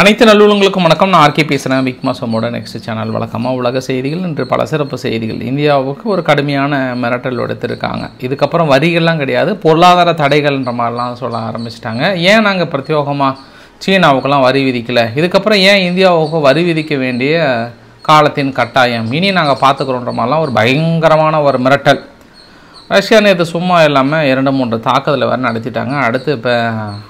அனைத்து நல்லுள்ளங்களுக்கும் வணக்கம். நான் ஆர்கே பேசுகிறேன். பிக் மாசமோட நெக்ஸ்ட் சேனல் வழக்கமாக உலக செய்திகள் என்று பல சிறப்பு செய்திகள். இந்தியாவுக்கு ஒரு கடுமையான மிரட்டல் எடுத்திருக்காங்க. இதுக்கப்புறம் வரிகள்லாம் கிடையாது, பொருளாதார தடைகள்ன்ற மாதிரிலாம் சொல்ல ஆரம்பிச்சிட்டாங்க. ஏன் நாங்கள் பிரத்யோகமாக சீனாவுக்கெல்லாம் வரி விதிக்கலை, இதுக்கப்புறம் ஏன் இந்தியாவுக்கு வரி விதிக்க வேண்டிய காலத்தின் கட்டாயம் இனி நாங்கள் பார்த்துக்கிறோன்ற மாதிரிலாம் ஒரு பயங்கரமான ஒரு மிரட்டல். ரஷ்யா நேற்று சும்மா இல்லாமல் 2-3 தாக்குதலை வேறு நடத்திட்டாங்க. அடுத்து இப்போ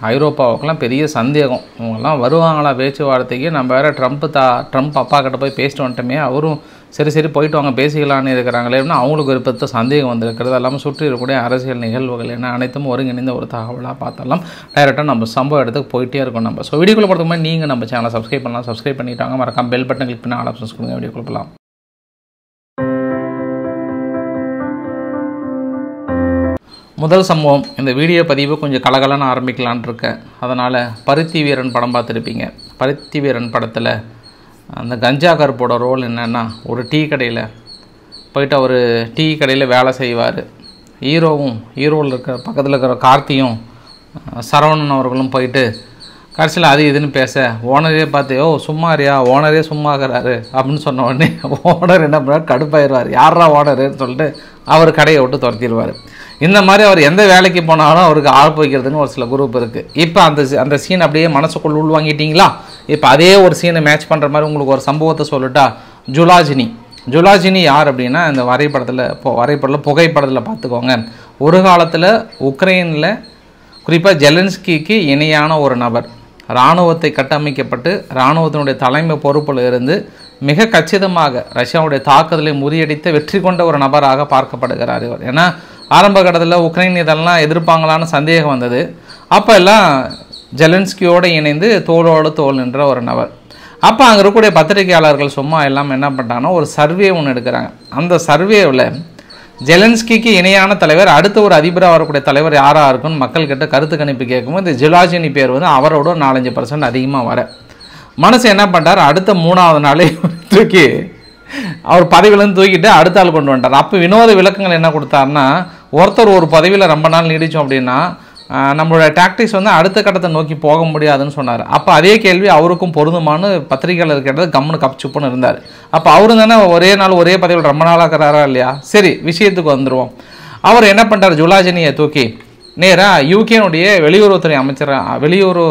ஐரோப்பாவுக்கெல்லாம் பெரிய சந்தேகம், இவங்கெல்லாம் வருவாங்களா பேச்சுவார்த்தைக்கு. நம்ம வேறு ட்ரம்ப் அப்பா கிட்ட போய் பேசிட்டு வந்துட்டோமே, அவரும் சரி போயிட்டு வாங்க பேசிக்கலான்னு இருக்கிறாங்களே அப்படின்னு அவங்களுக்கு ஒரு பெரிய சந்தேகம் வந்திருக்கிறது. எல்லாமே சுற்றி இருக்கக்கூடிய அரசியல் நிகழ்வுகள் என்ன அனைத்தும் ஒருங்கிணைந்த ஒரு தகவலாக பார்த்தலாம். டைரெக்டாக நம்ம சம்பவம் இடத்துக்கு போயிட்டே இருக்கோம். நம்ம வீடியோக்குள்ள போகிறதுக்கு முன்னாடி நீங்கள் நம்ம சேனலை சப்ஸ்கிரைப் பண்ணலாம். சப்ஸ்கிரைப் பண்ணிட்டாங்க, மறக்காம பெல் பட்டன் கிளிக் பண்ணி ஆல் ஆப்ஷன்ஸ் கொடுங்க. வீடியோ கொடுக்கலாம். முதல் சம்பவம், இந்த வீடியோ பதிவு கொஞ்சம் கலகலன்னு ஆரம்பிக்கலான் இருக்கேன். அதனால் பருத்தி வீரன் படம் பார்த்துருப்பீங்க. பருத்தி வீரன் படத்தில் அந்த கஞ்சா கருப்போட ரோல் என்னென்னா, ஒரு டீ கடையில் போயிட்டு அவர் டீ கடையில் வேலை செய்வார். ஹீரோவில் இருக்கிற பக்கத்தில் இருக்கிற கார்த்தியும் சரவணன் அவர்களும் போயிட்டு கடைசியில் அது இதுன்னு பேச ஓனரே பார்த்து சும்மாரியா ஓனரே சும்மாகிறாரு அப்படின்னு சொன்ன உடனே ஓனர் என்ன பண்ணுறாரு, கடுப்பாயிடுவார். யாரா ஓனருன்னு சொல்லிட்டு அவர் கடையை விட்டு துரத்திடுவார். இந்த மாதிரி அவர் எந்த வேலைக்கு போனாலும் அவருக்கு ஆள் வைக்கிறதுன்னு ஒரு சில குரூப் இருக்குது. இப்போ அந்த சீன் அப்படியே மனசுக்குள் உள்வாங்கிட்டீங்களா? இப்போ அதே ஒரு சீனை மேட்ச் பண்ணுற மாதிரி உங்களுக்கு ஒரு சம்பவத்தை சொல்லிட்டா, ஜுலாஜினி யார் அப்படின்னா, இந்த வரைபடத்தில் புகைப்படத்தில் பார்த்துக்கோங்க. ஒரு காலத்தில் உக்ரைனில் குறிப்பாக ஜெலன்ஸ்கிக்கு இணையான ஒரு நபர். இராணுவத்தை கட்டமைக்கப்பட்டு இராணுவத்தினுடைய தலைமை பொறுப்பில் இருந்து மிக கச்சிதமாக ரஷ்யாவுடைய தாக்குதலை முறியடித்து வெற்றி கொண்ட ஒரு நபராக பார்க்கப்படுகிறார் இவர். ஏன்னா ஆரம்ப கட்டத்தில் உக்ரைன் இதெல்லாம் எதிர்ப்பாங்களான்னு சந்தேகம் வந்தது. அப்போ எல்லாம் ஜெலன்ஸ்கியோடு இணைந்து தோளோடு தோல் நின்ற ஒரு நபர். அப்போ அங்கே இருக்கக்கூடிய பத்திரிகையாளர்கள் சும்மா எல்லாம் என்ன பண்ணுறாங்கன்னா, ஒரு சர்வே ஒன்று எடுக்கிறாங்க. அந்த சர்வேவில் ஜெலன்ஸ்கிக்கு இணையான தலைவர் அடுத்த ஒரு அதிபராக வரக்கூடிய தலைவர் யாராக இருக்குன்னு மக்கள்கிட்ட கருத்து கணிப்பு கேட்கும்போது இந்த ஜுலாஜினி பேர் வந்து அவரோட 4-5% அதிகமாக வர மனசு என்ன பண்ணுறாரு, அடுத்த 3ஆவது நாளே தூக்கி அவர் பதவியிலேருந்து தூக்கிட்டு அடுத்த ஆள் கொண்டு வந்துட்டார். அப்போ வினோத விளக்கங்கள் என்ன கொடுத்தாருன்னா, ஒருத்தர் ஒரு பதவியில் ரொம்ப நாள் நீடித்தோம் அப்படின்னா நம்மளோட டாக்டிக்ஸ் வந்து அடுத்த கட்டத்தை நோக்கி போக முடியாதுன்னு சொன்னார். அப்போ அதே கேள்வி அவருக்கும் பொருந்துமானு பத்திரிகையாளர் கேட்டது கம்முன்னு கப்சுப்புன்னு இருந்தார். அப்போ அவரு தானே ஒரே நாள் ஒரே பதவியில் ரொம்ப நாளாக இருக்கிறாரா இல்லையா? சரி, விஷயத்துக்கு வந்துடுவோம். அவர் என்ன பண்ணுறார், ஜுலாஜினியை தூக்கி நேராக யூகேனுடைய வெளியுறவுத்துறை அமைச்சராக வெளியுறவு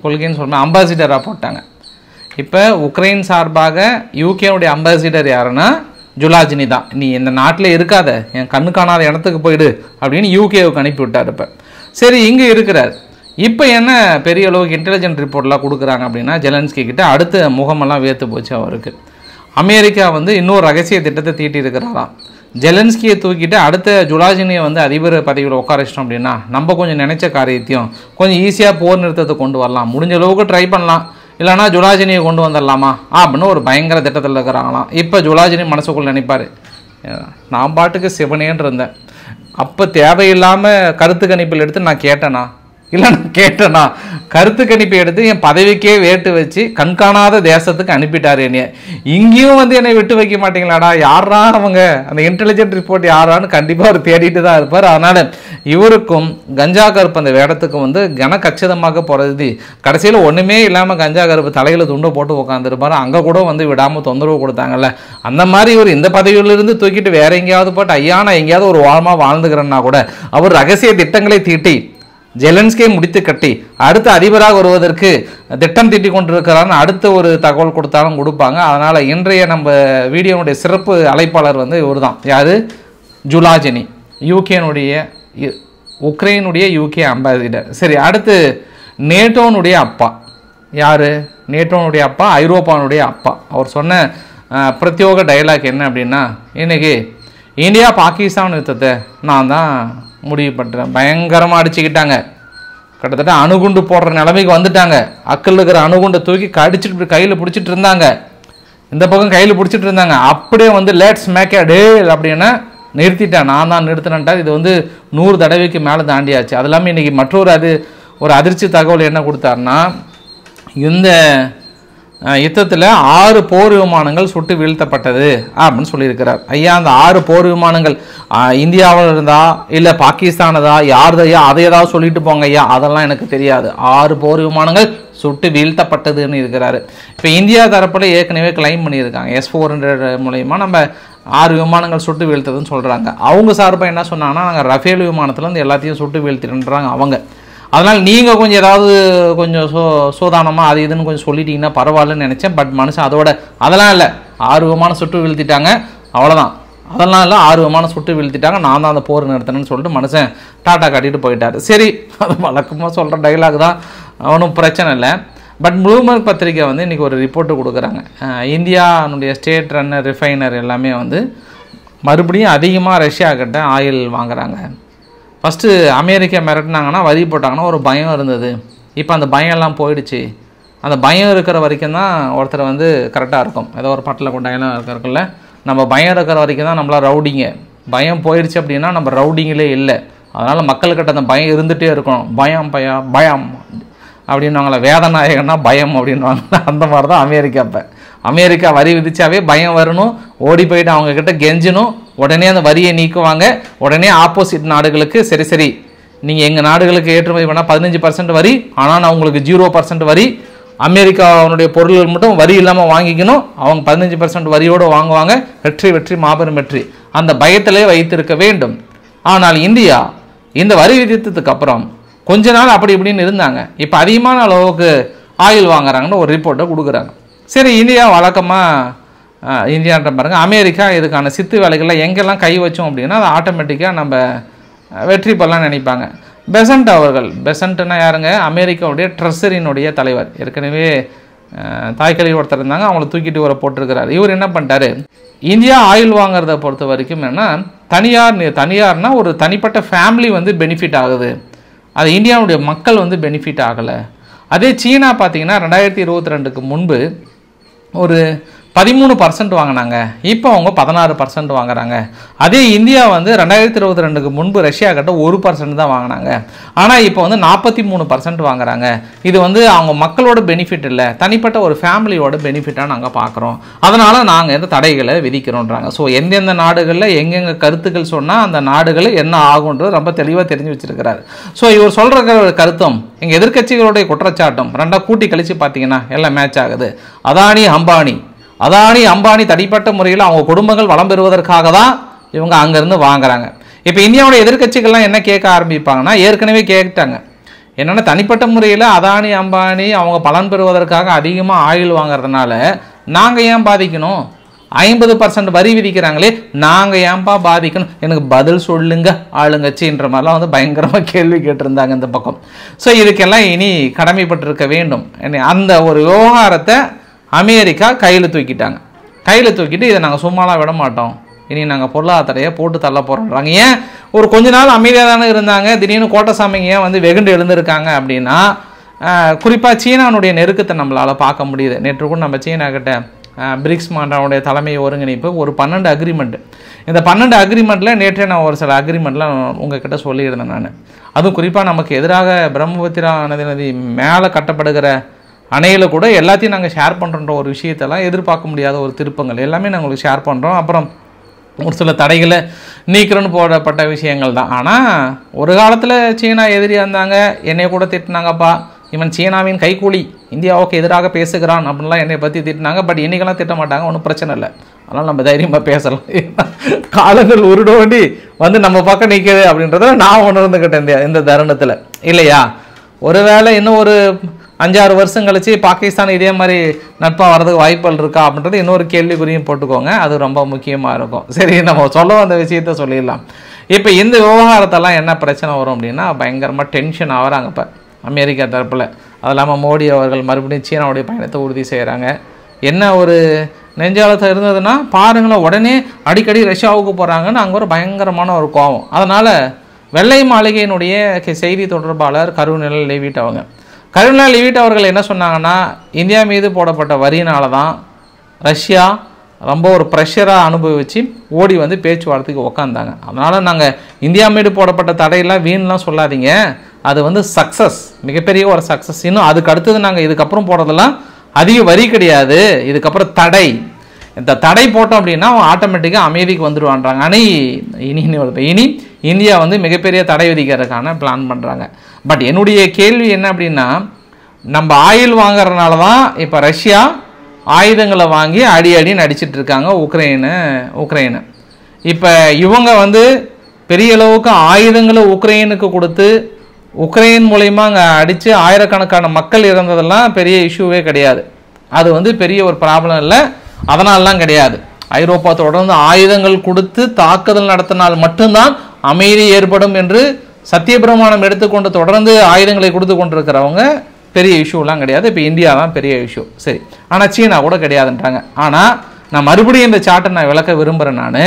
கொள்கைன்னு சொல்லுங்கள் அம்பாசிடராக போட்டாங்க. இப்போ உக்ரைன் சார்பாக யூகேனுடைய அம்பாசிடர் யாருன்னா ஜுலாஜினி தான். நீ இந்த நாட்டில் இருக்காத, என் கண்ணு காணாத இடத்துக்கு போயிடு அப்படின்னு யூகேவுக்கு அனுப்பி விட்டார். இப்போ சரி, இங்கே இருக்கிறார். இப்போ என்ன பெரிய அளவுக்கு இன்டெலிஜென்ட் ரிப்போர்ட்லாம் கொடுக்குறாங்க அப்படின்னா, ஜெலன்ஸ்கி கிட்ட அடுத்த முகமெல்லாம் வேர்த்து போச்சு அவருக்கு. அமெரிக்கா வந்து இன்னொரு ரகசிய திட்டத்தை தீட்டி இருக்கிறாராம். ஜெலன்ஸ்கியை தூக்கிட்டு அடுத்த ஜுலாஜினியை வந்து அதிபர் பதவியில் உட்காரிச்சிட்டோம் அப்படின்னா நம்ம கொஞ்சம் நினைச்ச காரியத்தையும் கொஞ்சம் ஈஸியாக போர் நிறுத்தத்தை கொண்டு வரலாம், முடிஞ்ச அளவுக்கு ட்ரை பண்ணலாம், இல்லைனா ஜுலாஜினியை கொண்டு வந்துடலாமா அப்படின்னு ஒரு பயங்கர திட்டத்தில் இருக்கிறாங்களாம். இப்போ ஜுலாஜினி மனசுக்குள்ள நினைப்பார், நான் பாட்டுக்கு சிவனேன்னு இருந்தேன், அப்போ தேவையில்லாமல் கருத்து கணிப்பில் எடுத்து நான் கேட்டேனா கருத்து கணிப்பை எடுத்து என் பதவிக்கே வேட்டு வச்சு கண்காணாத தேசத்துக்கு அனுப்பிட்டார். என்னைய இங்கேயும் வந்து என்னை விட்டு வைக்க மாட்டீங்களாடா, யாரா அவங்க அந்த இன்டெலிஜென்ட் ரிப்போர்ட் யாரான்னு கண்டிப்பாக அவர் தேடிட்டு தான் இருப்பார். அதனால் இவருக்கும் கஞ்சா கருப்பு அந்த வேடத்துக்கு வந்து கச்சிதமாக போகிறது. கடைசியில் ஒன்றுமே இல்லாமல் கஞ்சா கருப்பு தலையில் துண்டை போட்டு உட்காந்துருப்பார். அங்கே கூட வந்து விடாமல் தொந்தரவு கொடுத்தாங்கல்ல, அந்த மாதிரி இவர் இந்த பதவியிலிருந்து தூக்கிட்டு வேற எங்கேயாவது போட்டு ஐயா நான் எங்கேயாவது ஒரு வாரமாக வாழ்ந்துக்கிறேன்னா கூட அவர் ரகசிய திட்டங்களை தீட்டி ஜெலன்ஸ்கியை முடித்து கட்டி அடுத்த அதிபராக வருவதற்கு திட்டம் தீட்டி கொண்டிருக்கிறான்னு அடுத்த ஒரு தகவல் கொடுத்தாலும் கொடுப்பாங்க. அதனால் இன்றைய நம்ம வீடியோனுடைய சிறப்பு அழைப்பாளர் வந்து இவர் தான். யார்? ஜுலாஜினி, உக்ரைனுடைய யூகே அம்பாசிடர். சரி, அடுத்து நேட்டோனுடைய அப்பா. யார்? நேட்டோனுடைய அப்பா, ஐரோப்பானுடைய அப்பா. அவர் சொன்ன பிரத்யோக டைலாக் என்ன அப்படின்னா, இன்னைக்கு இந்தியா பாகிஸ்தான் யுத்தத்தை நான் தான் முடிவு பண்ணுறேன். பயங்கரமாக அடிச்சுக்கிட்டாங்க, கிட்டத்தட்ட அணுகுண்டு போடுற நிலைமைக்கு வந்துட்டாங்க. அக்கல் இருக்கிற அணுகுண்டை தூக்கி கடிச்சிட்டு கையில் பிடிச்சிட்டு இருந்தாங்க, இந்த பக்கம் கையில் பிடிச்சிட்டு இருந்தாங்க. அப்படியே வந்து லேட்ஸ் மேக் எ டீல் அப்படின்னா நிறுத்திட்டேன், நான் தான் நிறுத்தினேன்ட்டார். இது வந்து 100 தடவைக்கு மேலே தாண்டியாச்சு. அது இல்லாமல் இன்றைக்கி மற்றொரு ஒரு அதிர்ச்சி தகவல் என்ன கொடுத்தாருன்னா, இந்த யுத்தத்தில் 6 போர் விமானங்கள் சுட்டு வீழ்த்தப்பட்டது அப்படின்னு சொல்லியிருக்கிறார். ஐயா அந்த 6 போர் விமானங்கள் இந்தியாவில் இருந்தா இல்லை பாகிஸ்தானதா யாருதையா அதை ஏதாவது சொல்லிட்டு போங்க ஐயா, அதெல்லாம் எனக்கு தெரியாது. 6 போர் விமானங்கள் சுட்டு வீழ்த்தப்பட்டதுன்னு இருக்கிறாரு. இப்போ இந்தியா தரப்பில் ஏற்கனவே கிளைம் பண்ணியிருக்காங்க, S-400 மூலயமா நம்ம 6 விமானங்கள் சுட்டு வீழ்த்ததுன்னு சொல்கிறாங்க. அவங்க சார்பாக என்ன சொன்னாங்கன்னா, நாங்கள் ரஃபேல் விமானத்துலேருந்து எல்லாத்தையும் சுட்டு வீழ்த்திடுன்றாங்க அவங்க. அதனால் நீங்கள் கொஞ்சம் ஏதாவது கொஞ்சம் சோதானமாக அது இதுன்னு கொஞ்சம் சொல்லிட்டீங்கன்னா பரவாயில்லன்னு நினச்சேன். பட் மனுஷன் அதெல்லாம் இல்லை, 6 விமானம் சுட்டு வீழ்த்திட்டாங்க அவ்வளோதான். அதெல்லாம் இல்லை, 6 விமானம் சுட்டு வீழ்த்திட்டாங்க, நான் தான் அந்த போர் நிறுத்தினேன்னு சொல்லிட்டு மனுஷன் டாட்டா காட்டிட்டு போயிட்டார். சரி, அது வழக்கமாக சொல்கிற டைலாக் தான், ஒன்றும் பிரச்சனை இல்லை. பட் ப்ளூம்பர்க் பத்திரிக்கை வந்து இன்றைக்கி ஒரு ரிப்போர்ட்டு கொடுக்குறாங்க. இந்தியாவுடைய ஸ்டேட் ரன்னர் ரிஃபைனர் எல்லாமே வந்து மறுபடியும் அதிகமாக ரஷ்யா கிட்ட ஆயில் வாங்குறாங்க. ஃபஸ்ட்டு அமெரிக்கா மிரட்டினாங்கன்னா வரி போட்டாங்கன்னா ஒரு பயம் இருந்தது. இப்போ அந்த பயம் எல்லாம் போயிடுச்சு. அந்த பயம் இருக்கிற வரைக்கும் தான் ஒருத்தர் வந்து கரெக்டாக இருக்கும். ஏதோ ஒரு பட்டில் கொண்டாயெல்லாம் இருக்குல்ல, நம்ம பயம் இருக்கிற வரைக்கும் தான் நம்மளாம் ரவுடிங்க. பயம் போயிடுச்சு அப்படின்னா நம்ம ரவுடிங்களே இல்லை. அதனால் மக்கள்கிட்ட அந்த பயம் இருந்துகிட்டே இருக்கணும். பயம் பயம் அப்படின்வாங்களே, வேதநாயகன்னா பயம் அப்படின்வாங்களே, அந்த மாதிரி தான் அமெரிக்கா. இப்போ அமெரிக்கா வரி விதிச்சாவே பயம் வரணும், ஓடி போயிட்டு அவங்கக்கிட்ட கெஞ்சணும், உடனே அந்த வரியை நீக்குவாங்க. உடனே ஆப்போசிட் நாடுகளுக்கு சரி நீங்கள் எங்கள் நாடுகளுக்கு ஏற்றுமதி பண்ணால் 15% வரி, ஆனால் நான் உங்களுக்கு 0% வரி, அமெரிக்காவுடைய பொருள்கள் மட்டும் வரி இல்லாமல் வாங்கிக்கணும், அவங்க 15% வரியோடு வாங்குவாங்க. வெற்றி மாபெரும் வெற்றி, அந்த பயத்திலே வைத்திருக்க வேண்டும். ஆனால் இந்தியா இந்த வரி விதித்ததுக்கு அப்புறம் கொஞ்ச நாள் அப்படி இப்படின்னு இருந்தாங்க. இப்போ அதிகமான அளவுக்கு ஆயில் வாங்குறாங்கன்னு ஒரு ரிப்போர்ட்டை கொடுக்குறாங்க. சரி, இந்தியா வழக்கமாக இந்தியான்ற பாருங்கள், அமெரிக்கா இதுக்கான சித்து வேலைகளில் எங்கெல்லாம் கை வச்சோம் அப்படின்னா அது ஆட்டோமேட்டிக்காக நம்ம வெற்றி பெறலாம் நினைப்பாங்க. பெசன்ட் அவர்கள், பெசன்ட்னா யாருங்க, அமெரிக்காவுடைய ட்ரெஸரினுடைய தலைவர். ஏற்கனவே தாய்க்கழி ஒருத்தர் இருந்தாங்க, அவங்கள தூக்கிட்டு வர போட்டிருக்கிறார். இவர் என்ன பண்ணிட்டாரு, இந்தியா ஆயில் வாங்குறத பொறுத்த வரைக்கும் என்னென்னா தனியார்னா ஒரு தனிப்பட்ட ஃபேமிலி வந்து பெனிஃபிட் ஆகுது, அது இந்தியாவுடைய மக்கள் வந்து பெனிஃபிட் ஆகலை. அதே சீனா பார்த்தீங்கன்னா 2022க்கு முன்பு ஒரு 13% வாங்கினாங்க, இப்போ அவங்க 16% வாங்குறாங்க. அதே இந்தியா வந்து 2022க்கு முன்பு ரஷ்யா கிட்ட 1% தான் வாங்கினாங்க, ஆனால் இப்போ வந்து 43% வாங்குறாங்க. இது வந்து அவங்க மக்களோட பெனிஃபிட் இல்லை, தனிப்பட்ட ஒரு ஃபேமிலியோட பெனிஃபிட்டாக நாங்கள் பார்க்குறோம். அதனால் நாங்கள் எந்த தடைகளை விதிக்கிறோன்றாங்க. ஸோ எந்தெந்த நாடுகளில் எங்கெங்கே கருத்துக்கள் சொன்னால் அந்த நாடுகளில் என்ன ஆகுன்றது ரொம்ப தெளிவாக தெரிஞ்சு வச்சிருக்கிறாரு. ஸோ இவர் சொல்கிற கருத்தும் எங்கள் எதிர்கட்சிகளுடைய குற்றச்சாட்டும் ரெண்டாக கூட்டி கழித்து பார்த்தீங்கன்னா எல்லாம் மேட்ச் ஆகுது. அதானி அம்பானி தனிப்பட்ட முறையில் அவங்க குடும்பங்கள் வளம் பெறுவதற்காக தான் இவங்க அங்கேருந்து வாங்குறாங்க. இப்போ இந்தியாவோட எதிர்கட்சிகள்லாம் என்ன கேட்க ஆரம்பிப்பாங்கன்னா, ஏற்கனவே கேட்டாங்க என்னென்னா, தனிப்பட்ட முறையில் அதானி அம்பானி அவங்க பலன் பெறுவதற்காக அதிகமாக ஆயில் வாங்குறதுனால நாங்கள் ஏன் பாதிக்கணும், 50% வரி விதிக்கிறாங்களே நாங்கள் ஏன்பா பாதிக்கணும், எனக்கு பதில் சொல்லுங்க ஆளுங்கட்சின்ற மாதிரிலாம் வந்து பயங்கரமாக கேள்வி கேட்டிருந்தாங்க இந்த பக்கம். ஸோ இதுக்கெல்லாம் இனி கடமைப்பட்டிருக்க வேண்டும். அந்த ஒரு விவகாரத்தை அமெரிக்கா கையில் தூக்கிட்டு இதை நாங்கள் சும்மாலாம் விட மாட்டோம், இனி நாங்கள் பொருளாதாரத்தையே போட்டு தள்ள போகிறோன்றாங்க. ஏன் ஒரு கொஞ்ச நாள் அமைதியாக தானே இருந்தாங்க, திடீர்னு கோட்டசாமிங்க ஏன் வந்து வெகுண்டு எழுந்திருக்காங்க அப்படின்னா, குறிப்பாக சீனானுடைய நெருக்கத்தை நம்மளால் பார்க்க முடியுது. நேற்று கூட நம்ம சீனா கிட்ட பிரிக்ஸ் மாநாடுடைய தலைமை ஒருங்கிணைப்பு ஒரு 12 அக்ரிமெண்ட், இந்த 12 அக்ரிமெண்ட்டில் நேற்றே நான் ஒரு சில அக்ரிமெண்ட்லாம் உங்ககிட்ட சொல்லியிருந்தேன் நான். அதுவும் குறிப்பாக நமக்கு எதிராக பிரம்மபுத்திரா நதி மேலே கட்டப்படுகிற அணையில் கூட எல்லாத்தையும் நாங்கள் ஷேர் பண்ணுறோன்ற ஒரு விஷயத்தெல்லாம் எதிர்பார்க்க முடியாத ஒரு திருப்பங்கள் எல்லாமே நாங்கள் உங்களுக்கு ஷேர் பண்ணுறோம். அப்புறம் ஒரு சில தடைகளை நீக்கிறோன்னு போடப்பட்ட விஷயங்கள் தான். ஆனால் ஒரு காலத்தில் சீனா எதிரியாக இருந்தாங்க, என்னைய கூட திட்டினாங்கப்பா, இவன் சீனாவின் கைக்கூலி, இந்தியாவுக்கு எதிராக பேசுகிறான் அப்படின்லாம் என்னை பற்றி திட்டினாங்க. பட் இன்றைக்கெல்லாம் திட்ட மாட்டாங்க, ஒன்றும் பிரச்சனை இல்லை, அதனால் நம்ம தைரியமாக பேசலாம். காலங்கள் உருடோண்டி வந்து நம்ம பக்கம் நிற்குது அப்படின்றத நான் உணர்ந்துக்கிட்டேன் இந்த தருணத்தில், இல்லையா? ஒருவேளை இன்னும் ஒரு 5-6 வருஷம் கழிச்சு பாகிஸ்தான் இதே மாதிரி நட்பாக வர்றதுக்கு வாய்ப்புகள் இருக்கா அப்படின்றது இன்னொரு கேள்விக்குறியும் போட்டுக்கோங்க, அது ரொம்ப முக்கியமாக இருக்கும். சரி, நம்ம சொல்ல வந்த விஷயத்த சொல்லிடலாம். இப்போ இந்த விவகாரத்தெல்லாம் என்ன பிரச்சனை வரும் அப்படின்னா, பயங்கரமாக டென்ஷன் ஆகிறாங்க இப்போ அமெரிக்கா தரப்பில். அது இல்லாமல் மோடி அவர்கள் மறுபடியும் சீனாவுடைய பயணத்தை உறுதி செய்கிறாங்க. என்ன ஒரு நெஞ்சாலத்தை இருந்ததுன்னா பாருங்களேன், உடனே அடிக்கடி ரஷ்யாவுக்கு போகிறாங்கன்னு அங்கே ஒரு பயங்கரமான ஒரு கோபம். அதனால் வெள்ளை மாளிகையினுடைய செய்தி தொடர்பாளர் கருணாநிதி லெவிட் அவர்கள் என்ன சொன்னாங்கன்னா, இந்தியா மீது போடப்பட்ட வரியினால தான் ரஷ்யா ரொம்ப ஒரு ப்ரெஷராக அனுபவித்து ஓடி வந்து பேச்சுவார்த்தைக்கு உக்காந்தாங்க. அதனால் நாங்கள் இந்தியா மீது போடப்பட்ட தடையெல்லாம் வீண்லாம் சொல்லாதீங்க, அது வந்து சக்ஸஸ், மிகப்பெரிய ஒரு சக்ஸஸ். இன்னும் அதுக்கு அடுத்தது நாங்கள் இதுக்கப்புறம் போடுறதெல்லாம் அதிக வரி கிடையாது, இதுக்கப்புறம் தடை. இந்த தடை போட்டோம் அப்படின்னா அவன் ஆட்டோமேட்டிக்காக அமைதிக்கு வந்துடுவான்றாங்க. ஆனால் இனி இந்தியா வந்து மிகப்பெரிய தடை விதிக்கிறதுக்கான பிளான் பண்ணுறாங்க. பட் என்னுடைய கேள்வி என்ன அப்படின்னா, நம்ம ஆயில் வாங்குறதுனால தான் இப்போ ரஷ்யா ஆயுதங்களை வாங்கி அடின்னு அடிச்சிட்டு இருக்காங்க உக்ரைனு. இப்போ இவங்க வந்து பெரிய அளவுக்கு ஆயுதங்களை உக்ரைனுக்கு கொடுத்து உக்ரைன் மூலயமா அங்கே அடித்து ஆயிரக்கணக்கான மக்கள் இறந்ததெல்லாம் பெரிய இஷ்யூவே கிடையாது. அது வந்து பெரிய ஒரு ப்ராப்ளம் இல்லை, அதனாலலாம் கிடையாது. ஐரோப்பா தொடர்ந்து ஆயுதங்கள் கொடுத்து தாக்குதல் நடத்தினால் மட்டும்தான் அமைதி ஏற்படும் என்று சத்தியபிரமாணம் எடுத்துக்கொண்டு தொடர்ந்து ஆயுதங்களை கொடுத்து கொண்டிருக்கிறவங்க பெரிய இஷ்யூலாம் கிடையாது. இப்போ இந்தியா தான் பெரிய இஷ்யூ. சரி, ஆனால் சீனா கூட கிடையாதுன்றாங்க. ஆனால் நான் மறுபடியும் இந்த சார்ட்டை நான் விளக்க விரும்புகிறேன். நான்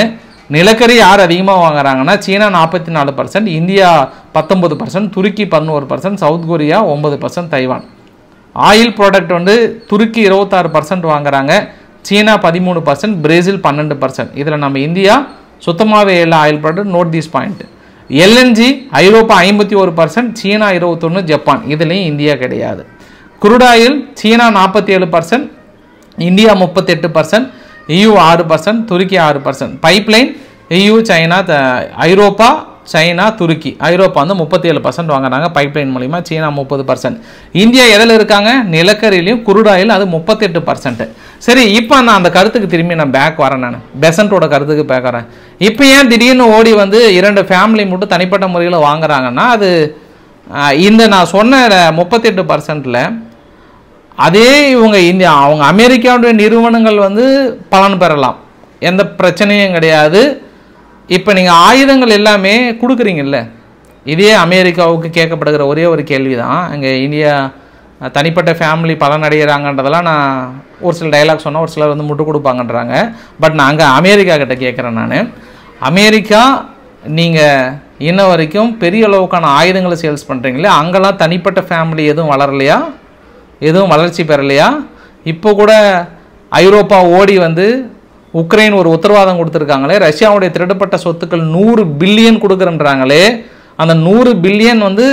நிலக்கரி யார் அதிகமாக வாங்குறாங்கன்னா சீனா 44%, இந்தியா 19%, துருக்கி 11%, south Korea 9%, Taiwan. Oil product வந்து துருக்கி 26% வாங்குறாங்க, சீனா 13%, பிரேசில் 12%. இதில் நம்ம இந்தியா சுத்தமாகவே இல்லை oil product. Note this point. LNG ஐரோப்பா 51%, சீனா 21%, ஜப்பான். இதுலேயும் இந்தியா கிடையாது. குரூட் ஆயில் சீனா 47%, இந்தியா 38%, EU 6%, துருக்கி 6%. பைப்லைன் EU, சைனா, ஐரோப்பா, சைனா, துருக்கி. ஐரோப்பா வந்து 37% வாங்குறாங்க பைப்லைன் மூலிமா, சீனா 30%. இந்தியா எதில் இருக்காங்க? நிலக்கரியிலையும் குரூட் ஆயில், அது 38%. சரி, இப்போ நான் அந்த கருத்துக்கு திரும்பி நான் பேக் வரேன். நான் பெசன்ட்டோட கருத்துக்கு பேக் வரேன். இப்போ ஏன் திடீர்னு ஓடி வந்து 2 ஃபேமிலி மட்டும் தனிப்பட்ட முறையில் வாங்குறாங்கன்னா, அது இந்த நான் சொன்ன 38%ல் அதே இவங்க அவங்க அமெரிக்காவுடைய நிறுவனங்கள் வந்து பலன் பெறலாம், எந்த பிரச்சனையும் கிடையாது. இப்போ நீங்கள் ஆயுதங்கள் எல்லாமே கொடுக்குறீங்கல்ல, இதே அமெரிக்காவுக்கு கேட்கப்படுகிற ஒரே ஒரு கேள்வி தான், இங்கே இந்தியா தனிப்பட்ட ஃபேமிலி பலன் அடைகிறாங்கன்றதெல்லாம் நான் ஒரு சில டைலாக் சொன்னால் ஒரு சிலர் வந்து முட்டு கொடுப்பாங்கன்றாங்க. பட் நான் அங்கே அமெரிக்கா கிட்ட கேட்குறேன். நான் அமெரிக்கா நீங்கள் இன்ன வரைக்கும் பெரிய அளவுக்கான ஆயுதங்களை சேல்ஸ் பண்ணுறீங்களே, அங்கெல்லாம் தனிப்பட்ட ஃபேமிலி எதுவும் வளரலையா, எதுவும் வளர்ச்சி பெறலையா? இப்போ கூட ஐரோப்பா ஓடி வந்து உக்ரைன் ஒரு உத்தரவாதம் கொடுத்துருக்காங்களே, ரஷ்யாவுடைய திருடப்பட்ட சொத்துக்கள் 100 பில்லியன் கொடுக்குறன்றாங்களே, அந்த 100 பில்லியன் வந்து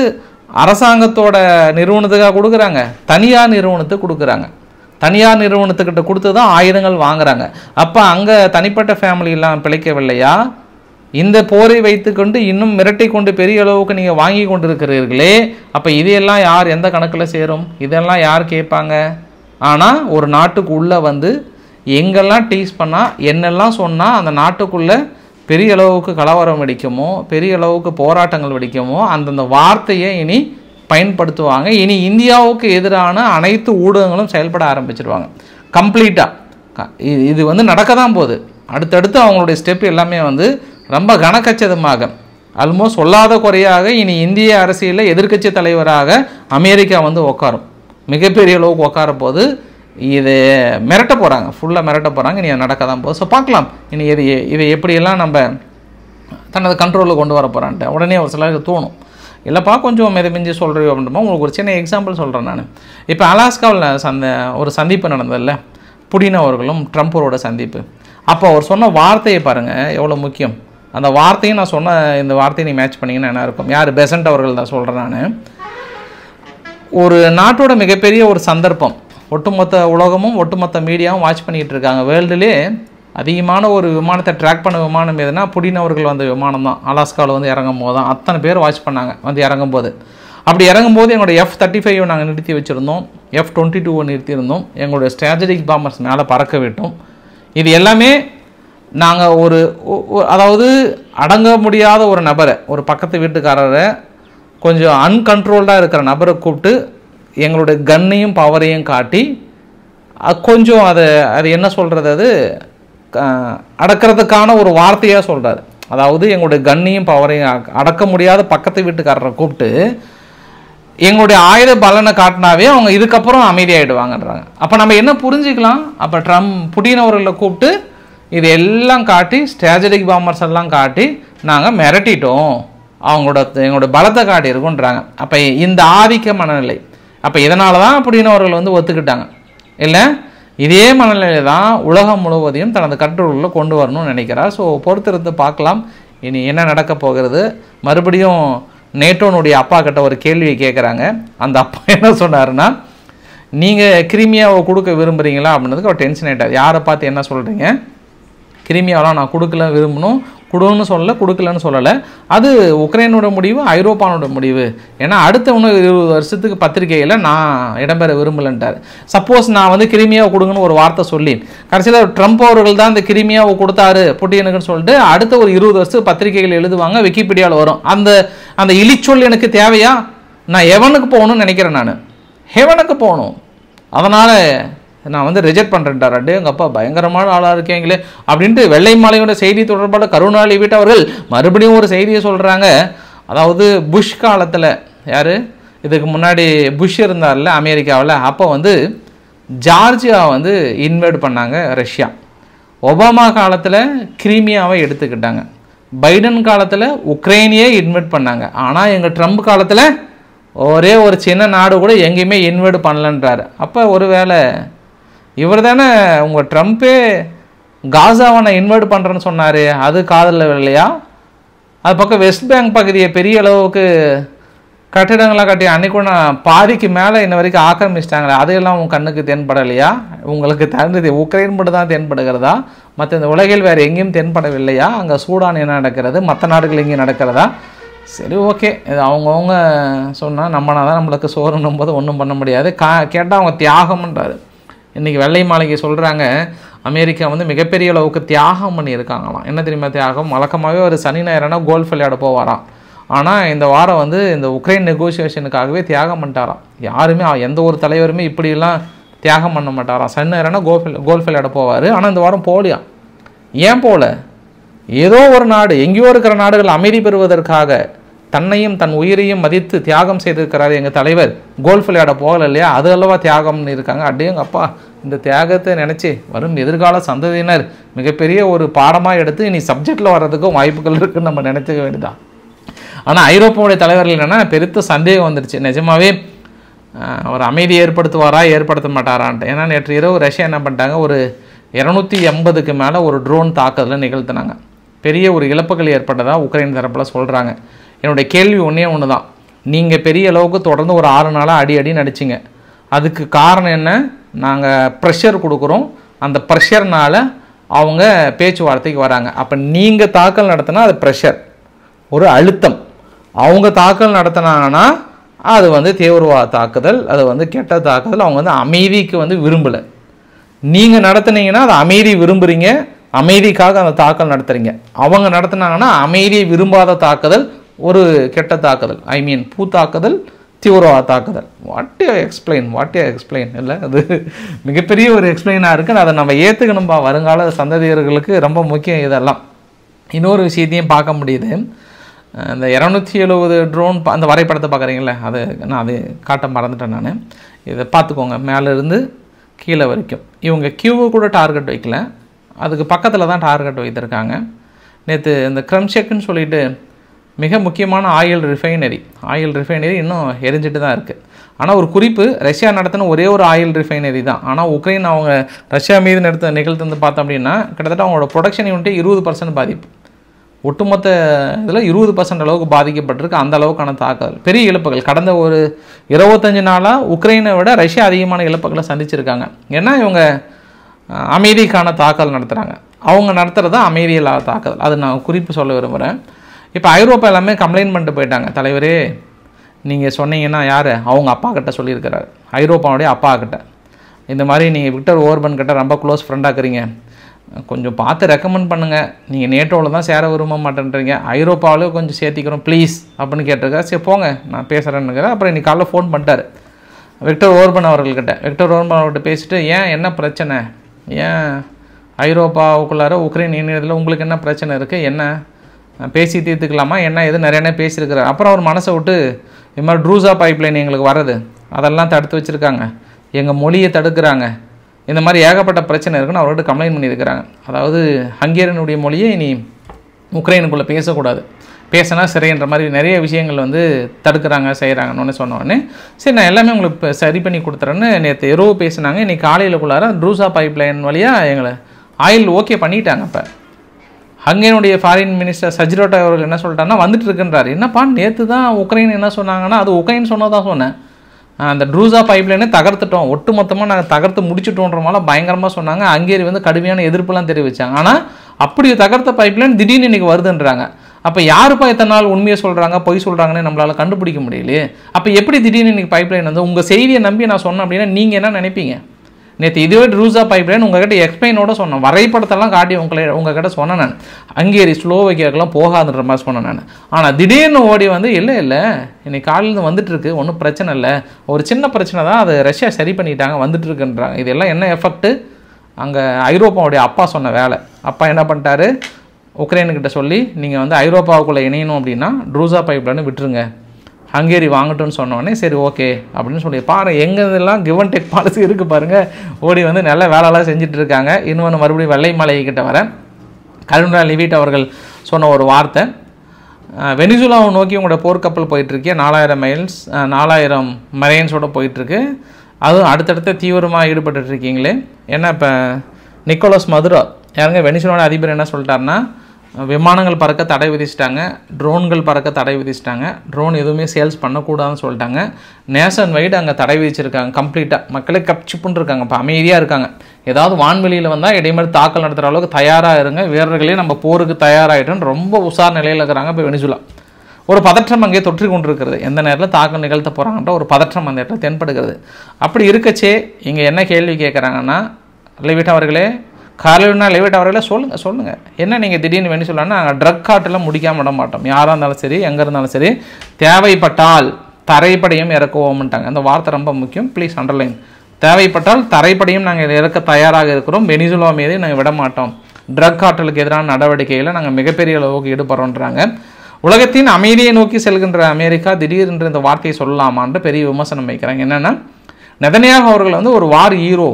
அரசாங்கத்தோட நிறுவனத்துக்காக கொடுக்குறாங்க, தனியார் நிறுவனத்துக்கு கொடுக்குறாங்க. தனியார் நிறுவனத்துக்கிட்ட கொடுத்து தான் ஆயுதங்கள் வாங்குறாங்க. அப்போ அங்கே தனிப்பட்ட ஃபேமிலியெல்லாம் பிழைக்கவில்லையா? இந்த போரை வைத்துக்கொண்டு இன்னும் மிரட்டி கொண்டு பெரிய அளவுக்கு நீங்கள் வாங்கி கொண்டு இருக்கிறீர்களே, அப்போ இதையெல்லாம் யார் எந்த கணக்கில் சேரும்? இதெல்லாம் யார் கேட்பாங்க? ஆனால் ஒரு நாட்டுக்கு உள்ளே வந்து எங்கெல்லாம் டீஸ் பண்ணால் என்னெல்லாம் சொன்னால் அந்த நாட்டுக்குள்ளே பெரிய அளவுக்கு கலவரம் வெடிக்குமோ, பெரிய அளவுக்கு போராட்டங்கள் வெடிக்குமோ, அந்தந்த வார்த்தையை இனி பயன்படுத்துவாங்க. இனி இந்தியாவுக்கு எதிரான அனைத்து ஊடகங்களும் செயல்பட ஆரம்பிச்சிடுவாங்க கம்ப்ளீட்டாக. இது வந்து நடக்க தான் போகுது. அடுத்தடுத்து அவங்களுடைய ஸ்டெப் எல்லாமே வந்து ரொம்ப கனக்கச்சிதமாக, ஆல்மோஸ்ட் சொல்லாத குறையாக இனி இந்திய அரசியலில் எதிர்க்கட்சி தலைவராக அமெரிக்கா வந்து உட்காரும், மிகப்பெரிய அளவுக்கு உட்கார போது. இது மிரட்ட போகிறாங்க, ஃபுல்லாக மிரட்ட போகிறாங்க. இனி நடக்க தான் போகுது. ஸோ பார்க்கலாம் இனி இதை எப்படியெல்லாம் நம்ம தனது கண்ட்ரோலில் கொண்டு வர போகிறான்ட்டு. உடனே ஒரு சிலருக்கு தோணும், இல்லைப்பா கொஞ்சம் மிதமிஞ்சி சொல்கிறோம் அப்படின்றமா. உங்களுக்கு ஒரு சின்ன எக்ஸாம்பிள் சொல்கிறேன் நான். இப்போ அலாஸ்காவில் ஒரு சந்திப்பு நடந்ததில்ல, புடின் அவர்களும் ட்ரம்ப்போட சந்திப்பு. அப்போ அவர் சொன்ன வார்த்தையை பாருங்கள் எவ்வளோ முக்கியம். அந்த வார்த்தையும் நான் சொன்ன இந்த வார்த்தையை நீ மேட்ச் பண்ணிங்கன்னா என்ன இருக்கும்? யார்? பெசன்ட் அவர்கள் தான் சொல்கிறேன் நான். ஒரு நாட்டோட மிகப்பெரிய ஒரு சந்தர்ப்பம், ஒட்டுமொத்த உலகமும் ஒட்டுமொத்த மீடியாவும் வாட்ச் பண்ணிக்கிட்டு இருக்காங்க. வேர்ல்டுலே அதிகமான ஒரு விமானத்தை ட்ராக் பண்ண விமானம் எதுனா புடின் அவர்கள் வந்த விமானம் தான். அலாஸ்காவில் வந்து இறங்கும் போது தான் அத்தனை பேர் வாட்ச் பண்ணாங்க வந்து இறங்கும்போது. அப்படி இறங்கும்போது எங்களோட F-35 நாங்கள் நிறுத்தி வச்சுருந்தோம், F-22 நிறுத்தியிருந்தோம், எங்களுடைய ஸ்ட்ராட்டஜிக் பாம்பர்ஸ் மேலே பறக்க விட்டோம். இது எல்லாமே நாங்கள் அதாவது அடங்க முடியாத ஒரு நபரை, ஒரு பக்கத்து வீட்டுக்காரரை, கொஞ்சம் அன்கண்ட்ரோல்டாக இருக்கிற நபரை கூப்பிட்டு எங்களுடைய கன்னையும் பவரையும் காட்டி கொஞ்சம் அது என்ன சொல்கிறது, அது அடக்கிறதுக்கான ஒரு வார்த்தையாக சொல்கிறாரு. அதாவது எங்களுடைய கன்னையும் பவரையும் அடக்க முடியாத பக்கத்து வீட்டுக்காரரை கூப்பிட்டு எங்களுடைய ஆயுத பலனை காட்டினாவே அவங்க இதுக்கப்புறம் அமைதியாகிடுவாங்கன்றாங்க. அப்போ நம்ம என்ன புரிஞ்சுக்கலாம்? அப்போ புடின் அவர்களை கூப்பிட்டு இது எல்லாம் காட்டி ஸ்ட்ராட்டஜிக் பாம்பர்ஸ் எல்லாம் காட்டி நாங்கள் மிரட்டிட்டோம், எங்களோட பலத்தை காட்டியிருக்கோன்றாங்க. அப்போ இந்த ஆதிக்க மனநிலை, அப்போ இதனால தான் புடின் அவர்கள் வந்து ஒத்துக்கிட்டாங்க. இல்லை, இதே மனநிலை தான் உலகம் முழுவதையும் தனது கண்ட்ரோலில் கொண்டு வரணும்னு நினைக்கிறார். ஸோ பொறுத்திருந்து பார்க்கலாம் இனி என்ன நடக்க போகிறது. மறுபடியும் நேட்டோனுடைய அப்பா கிட்ட ஒரு கேள்வியை கேட்குறாங்க. அந்த அப்பா என்ன சொன்னாருன்னா, நீங்கள் கிரிமியாவை கொடுக்க விரும்புகிறீங்களா அப்படின்றதுக்கு அவர் டென்ஷன் ஆகிட்டார். யாரை பார்த்து என்ன சொல்கிறீங்க, கிரிமியாவெலாம் நான் கொடுக்கல விரும்பணும், கொடுன்னு சொல்லலை, கொடுக்கலன்னு சொல்லலை. அது உக்ரைனோட முடிவு, ஐரோப்பானோட முடிவு. ஏன்னா அடுத்த இன்னும் 20 வருஷத்துக்கு பத்திரிகையில் நான் இடம்பெற விரும்பலைன்ட்டார். சப்போஸ் நான் வந்து கிரிமியாவை கொடுங்கன்னு ஒரு வார்த்தை சொல்லி கடைசியில் ட்ரம்ப் அவர்கள் தான் இந்த கிரிமியாவை கொடுத்தாரு புட்டினுக்குன்னு சொல்லிட்டு அடுத்த ஒரு 20 வருஷத்துக்கு பத்திரிகைகள் எழுதுவாங்க, விக்கிபீடியாவில் வரும். அந்த இழிச்சொல் எனக்கு தேவையா? நான் எவனுக்கு போகணும்னு நினைக்கிறேன், நான் ஹெவனுக்கு போகணும். அதனால் நான் வந்து ரிஜெக்ட் பண்ணுறேன்ட்டார். எங்கள் அப்பா பயங்கரமான ஆளாக இருக்கீங்களே அப்படின்ட்டு வெள்ளை மாலையோட செய்தி தொடர்பாளர் கருணாநிதி வீட்டு அவர்கள் மறுபடியும் ஒரு செய்தியை சொல்கிறாங்க. அதாவது புஷ் காலத்தில், யார் இதுக்கு முன்னாடி புஷ் இருந்தார்ல அமெரிக்காவில், அப்போ வந்து ஜார்ஜியா வந்து இன்வைட் பண்ணாங்க ரஷ்யா. ஒபாமா காலத்தில் கிரிமியாவை எடுத்துக்கிட்டாங்க. பைடன் காலத்தில் உக்ரைனியே இன்வைட் பண்ணாங்க. ஆனால் எங்கள் ட்ரம்ப் காலத்தில் ஒரே ஒரு சின்ன நாடு கூட எங்கேயுமே இன்வைட் பண்ணலன்றார். அப்போ ஒருவேளை இவர் தானே உங்கள் ட்ரம்ப்பே காசாவை நான் இன்வைட் பண்ணுறேன்னு சொன்னார், அது காதலில் இல்லையா? அது பக்கம் வெஸ்ட் பேங்க் பகுதியை பெரிய அளவுக்கு கட்டிடங்களாக கட்டி அன்றைக்கும் நான் பாதிக்கு மேலே இன்ன வரைக்கும் ஆக்கிரமிச்சிட்டாங்களே, அதையெல்லாம் உங்கள் கண்ணுக்கு தென்படலையா? உங்களுக்கு தகுந்தது உக்ரைன் மட்டும் தான் தென்படுகிறதா? மற்ற இந்த உலகில் வேறு எங்கேயும் தென்படவில்லையா? அங்கே சூடான் என்ன நடக்கிறது, மற்ற நாடுகள் எங்கேயும் நடக்கிறதா? சரி, ஓகே, இது அவங்கவுங்க சொன்னால் நம்மனா தான் நம்மளுக்கு சோறுன்னும் போது ஒன்றும் பண்ண முடியாது. கேட்டால் அவங்க தியாகம்ன்றாரு. இன்றைக்கி வெள்ளை மாளிகை சொல்கிறாங்க, அமெரிக்கா வந்து மிகப்பெரிய அளவுக்கு தியாகம் பண்ணியிருக்காங்களாம். என்ன தெரியுமா தியாகம்? வழக்கமாகவே ஒரு சனி ஞாயிறுனா கோல்ஃப் விளையாட போவாராம். ஆனால் இந்த வாரம் வந்து இந்த உக்ரைன் நெகோசியேஷனுக்காகவே தியாகம் பண்ணிட்டாராம். யாருமே எந்த ஒரு தலைவருமே இப்படிலாம் தியாகம் பண்ண மாட்டாராம். சனி ஞாயிறுனா கோல்ஃப் விளையாட போவார். ஆனால் இந்த வாரம் போகலையா? ஏன் போகல? ஏதோ ஒரு நாடு, எங்கேயோ இருக்கிற நாடுகள் அமைதி பெறுவதற்காக தன்னையும் தன் உயிரையும் மதித்து தியாகம் செய்திருக்கிறாரு எங்கள் தலைவர். கோல்ஃப் விளையாட போகலை இல்லையா? அது அல்லவா தியாகம்னு இருக்காங்க. எங்கள் அப்பா இந்த தியாகத்தை நினச்சி வரும் எதிர்கால சந்ததியினர் மிகப்பெரிய ஒரு பாடமாக எடுத்து இனி சப்ஜெக்டில் வர்றதுக்கும் வாய்ப்புகள் இருக்குன்னு நம்ம நினைச்சுக்க வேண்டியதான். ஆனால் ஐரோப்பாவுடைய தலைவர்கள் என்னென்னா பெருத்த சந்தேகம் வந்துடுச்சு, நிஜமாவே அவர் அமைதி ஏற்படுத்துவாரா ஏற்படுத்த மாட்டாரான்ட்டு. ஏன்னா நேற்று இரவு ரஷ்யா என்ன பண்ணிட்டாங்க, ஒரு 280க்கு மேலே ஒரு ட்ரோன் தாக்குதலை நிகழ்த்தினாங்க. பெரிய ஒரு இழப்புகள் ஏற்பட்டதாக உக்ரைன் தரப்பில் சொல்கிறாங்க. என்னுடைய கேள்வி ஒன்று தான், நீங்கள் பெரிய அளவுக்கு தொடர்ந்து ஒரு 6 நாளாக அடி நடிச்சிங்க, அதுக்கு காரணம் என்ன? நாங்கள் ப்ரெஷர் கொடுக்குறோம், அந்த ப்ரெஷர்னால் அவங்க பேச்சுவார்த்தைக்கு வராங்க. அப்போ நீங்கள் தாக்கல் நடத்தினா அது ப்ரெஷர், ஒரு அழுத்தம். அவங்க தாக்கல் நடத்தினாங்கன்னா அது வந்து தீவிரவாத தாக்குதல், அது வந்து கெட்ட தாக்குதல். அவங்க வந்து அமைதிக்கு வந்து விரும்பலை. நீங்கள் நடத்துனீங்கன்னா அது அமைதி விரும்புகிறீங்க, அமைதிக்காக அந்த தாக்கல் நடத்துகிறீங்க. அவங்க நடத்துனாங்கன்னா அமைதியை விரும்பாத தாக்குதல், ஒரு கெட்ட தாக்குதல், பூ தாக்குதல், தீவிரவாத தாக்குதல். வாட் யூ எக்ஸ்பிளைன் இல்லை, அது மிகப்பெரிய ஒரு எக்ஸ்பிளைனாக இருக்குன்னு அதை நம்ம ஏற்றுக்கணும்பா. வருங்கால சந்ததியர்களுக்கு ரொம்ப முக்கியம் இதெல்லாம். இன்னொரு விஷயத்தையும் பார்க்க முடியுது. இந்த 270 ட்ரோன் அந்த வரைபடத்தை பார்க்குறீங்களே, அது காட்ட மறந்துட்டேன் நான். இதை பார்த்துக்கோங்க, மேலேருந்து கீழே வரைக்கும். இவங்க கியூவை கூட டார்கெட் வைக்கல, அதுக்கு பக்கத்தில் தான் டார்கெட் வைத்திருக்காங்க. நேற்று இந்த க்ரம்ஷெக்குன்னு சொல்லிட்டு மிக முக்கியமான ஆயில் ரிஃபைனரி இன்னும் எரிஞ்சிட்டு தான் இருக்குது. ஆனால் ஒரு குறிப்பு, ரஷ்யா நடத்தின ஒரே ஒரு ஆயில் ரிஃபைனரி தான். ஆனால் உக்ரைன் அவங்க ரஷ்யா மீது நிகழ்த்து பார்த்தோம் அப்படின்னா கிட்டத்தட்ட அவங்களோட ப்ரொடக்ஷன் யூனிட்டே 20% பாதிப்பு. ஒட்டுமொத்த இதில் 20% அளவுக்கு பாதிக்கப்பட்டிருக்கு. அந்த அளவுக்கான தாக்குதல், பெரிய இழப்புகள். கடந்த ஒரு 25 நாளாக உக்ரைனை விட ரஷ்யா அதிகமான இழப்புகளை சந்திச்சிருக்காங்க. ஏன்னா இவங்க அமைதிக்கான தாக்குதல் நடத்துகிறாங்க. அவங்க நடத்துகிறது தான் அமைதியில்லாத தாக்குதல். அது நான் குறிப்பு சொல்ல விரும்புகிறேன். இப்போ ஐரோப்பா எல்லாமே கம்ப்ளைண்ட் பண்ணிட்டு போயிட்டாங்க. தலைவரே, நீங்கள் சொன்னீங்கன்னா யார்? அவங்க அப்பா கிட்ட சொல்லியிருக்கிறார், ஐரோப்பாவுடைய அப்பா கிட்ட. இந்த மாதிரி நீங்கள் விக்டர் ஓர்பன் கிட்ட ரொம்ப க்ளோஸ் ஃப்ரெண்டாக இருக்கிறீங்க, கொஞ்சம் பார்த்து ரெக்கமெண்ட் பண்ணுங்கள். நீங்கள் நேட்டோவில் தான் சேர விரும்ப மாட்டேன்றீங்க, ஐரோப்பாவிலேயே கொஞ்சம் சேர்த்திக்கிறோம் ப்ளீஸ் அப்படின்னு கேட்டிருக்கா. சரி போங்க, நான் பேசுகிறேன்னுக்கிறேன். அப்புறம் இன்னைக்கு காலைல ஃபோன் பண்ணிட்டார் விக்டர் ஓர்பன் அவர்கள்கிட்ட. விக்டர் ஓர்பன் அவர்கிட்ட பேசிட்டு, என்ன பிரச்சனை, ஏன் ஐரோப்பாவுக்குள்ளார உக்ரைன் இணையத்தில் உங்களுக்கு என்ன பிரச்சனை இருக்குது, என்ன பேசி தீர்த்துக்கலாமா, என்ன எது நிறைய பேசியிருக்கிறார். அப்புறம் அவர் மனசை விட்டு இது மாதிரி ட்ரூசா பைப்லைன் எங்களுக்கு வர்றது அதெல்லாம் தடுத்து வச்சுருக்காங்க, எங்கள் மொழியை தடுக்கிறாங்க, இந்த மாதிரி ஏகப்பட்ட பிரச்சனை இருக்குன்னு அவர்கிட்ட கம்ப்ளைண்ட் பண்ணியிருக்கிறாங்க. அதாவது ஹங்கேரியனுடைய மொழியை இனி உக்ரைனுக்குள்ளே பேசக்கூடாது, பேசினா சிறைன்ற மாதிரி நிறைய விஷயங்கள் வந்து தடுக்கிறாங்க செய்கிறாங்கன்னு சொன்னோடனே சரி நான் எல்லாமே உங்களுக்கு சரி பண்ணி கொடுத்துறேன்னு நேற்று இரவு பேசினாங்க. இன்றைக்கி காலையிலக்குள்ளார ட்ரூசா பைப்லைன் வழியாக எங்களை ஆயில் ஓகே பண்ணிட்டாங்க. இப்போ ஹங்கேரியனுடைய ஃபாரின் மினிஸ்டர் சஜ்ரோட்டா அவர்கள் என்ன சொல்லிட்டாங்கன்னா வந்துட்டு இருக்குன்றார். என்னப்பா நேற்று தான் உக்ரைன் என்ன சொன்னாங்கன்னா அது உக்ரைன் சொன்னதான் சொன்னேன், அந்த ட்ரூசா பைப்லைனே தகர்த்துட்டோம், ஒட்டு மொத்தமாக நாங்கள் தகர்த்து முடிச்சுட்டோன்ற மாதிரி பயங்கரமாக சொன்னாங்க. ஹங்கேரி வந்து கடுமையான எதிர்ப்புலாம் தெரிவித்தாங்க. ஆனால் அப்படி தகர்த்த பைப்லைன் திடீர்னு இன்றைக்கி வருதுன்றாங்க. அப்போ யாருப்பா இத்தனை நாள் உண்மையை சொல்கிறாங்க பொய் சொல்கிறாங்கன்னு நம்மளால் கண்டுபிடிக்க முடியலையே. அப்போ எப்படி திடீர்னு இன்றைக்கி பைப்லைன் வந்து உங்கள் செய்தியை நம்பி நான் சொன்னேன் அப்படின்னா நீங்கள் என்ன நினைப்பீங்க? நேற்று இதுவே ட்ரூசா பைப்லைன் உங்கள்கிட்ட எக்ஸ்பிளைனோட சொன்னேன், வரைபடத்தெல்லாம் காட்டி உங்கள்கிட்ட சொன்னேன் நான், ஹங்கேரி ஸ்லோவேக்கியாக்கெல்லாம் போகாதுன்ற மாதிரி சொன்னேன் நான். ஆனால் திடீர்னு ஓடி வந்து இல்லை இன்னைக்கு காலையில் வந்துட்டுருக்கு, ஒன்றும் பிரச்சனை இல்லை, ஒரு சின்ன பிரச்சனை தான், அது ரஷ்யா சரி பண்ணிட்டாங்க, வந்துட்டுருக்குன்றாங்க. இதெல்லாம் என்ன எஃபெக்ட்டு? அங்கே ஐரோப்பாவுடைய அப்பா சொன்ன வேலை. அப்பா என்ன பண்ணிட்டாரு, உக்ரைனுக்கிட்ட சொல்லி நீங்கள் வந்து ஐரோப்பாவுக்குள்ளே இணையணும் அப்படின்னா ட்ரூசா பைப்லைனை விட்டுருங்க, ஹங்கேரி வாங்கட்டும்னு சொன்னோடனே சரி ஓகே அப்படின்னு சொல்லி பாருங்கள், எங்கே இதெல்லாம் கிவ் அண்ட் டேக் பாலிசி இருக்குது பாருங்கள். ஓடி வந்து நல்ல வேலைலாம் செஞ்சுட்டு இருக்காங்க. இன்னொன்று மறுபடியும் வெள்ளை மலைக்கிட்ட வரேன். கருணா லிவிட் அவர்கள் சொன்ன ஒரு வார்த்தை, வெனிசுலாவை நோக்கி உங்களோட போர்க்கப்பல் போயிட்டுருக்கே 4000 மைல்ஸ் 4000 மரைன்ஸோடு போயிட்டுருக்கு, அதுவும் அடுத்தடுத்த தீவிரமாக ஈடுபட்டுருக்கீங்களே. ஏன்னா இப்போ நிக்கோலஸ் மதுரோ யாருங்க வெனிசுலாவோட அதிபர் என்ன சொல்லிட்டாருன்னா, விமானங்கள் பறக்க தடை விதிச்சிட்டாங்க, ட்ரோன்கள் பறக்க தடை விதிச்சிட்டாங்க, ட்ரோன் எதுவுமே சேல்ஸ் பண்ணக்கூடாதுன்னு சொல்லிட்டாங்க, நேஷன் வைடு அங்கே தடை விதிச்சிருக்காங்க கம்ப்ளீட்டாக. மக்களே கப்சிப்புன்னு இருக்காங்க, இப்போ அமைதியாக இருக்காங்க. ஏதாவது வான்வெளியில் வந்தால் இடைமேல் தாக்கல் நடத்துகிற அளவுக்கு தயாராக இருங்க, வீரர்களே நம்ம போருக்கு தயாராகிட்டோன்னு ரொம்ப உஷார் நிலையில் இருக்கிறாங்க. இப்போ வெனிசுலா ஒரு பதற்றம் அங்கே தொற்றி கொண்டிருக்கிறது, எந்த நேரத்தில் தாக்கல் நிகழ்த்த போகிறாங்கன்ற ஒரு பதற்றம் அந்த இடத்துல தென்படுகிறது. அப்படி இருக்கச்சே இங்கே என்ன கேள்வி கேட்குறாங்கன்னா, லிவிட் அவர்களே, கார்லினா லிவிட் அவர்களே சொல்லுங்கள் என்ன நீங்கள் திடீர்னு வெனிசுலான்னா நாங்கள் ட்ரக் காட்டெல்லாம் முடிக்காமல் விட மாட்டோம், யாராக இருந்தாலும் சரி எங்கே இருந்தாலும் சரி, தேவைப்பட்டால் தரைப்படையும் இறக்குவோம்ட்டாங்க. அந்த வார்த்தை ரொம்ப முக்கியம், ப்ளீஸ் அண்டர்லைன். தேவைப்பட்டால் தரைப்படையும் நாங்கள் இறக்க தயாராக இருக்கிறோம், வெனிசுலா மீது நாங்கள் விட மாட்டோம், ட்ரக் காட்டலுக்கு எதிரான நடவடிக்கையில் நாங்கள் மிகப்பெரிய அளவுக்கு ஈடுபடுறோன்றாங்க. உலகத்தின் அமைதியை நோக்கி செல்கின்ற அமெரிக்கா திடீரென்று இந்த வார்த்தையை சொல்லலாமான்ற பெரிய விமர்சனம் வைக்கிறாங்க. என்னென்னா, நெதன்யாகு அவர்கள் வந்து ஒரு வார் ஹீரோ,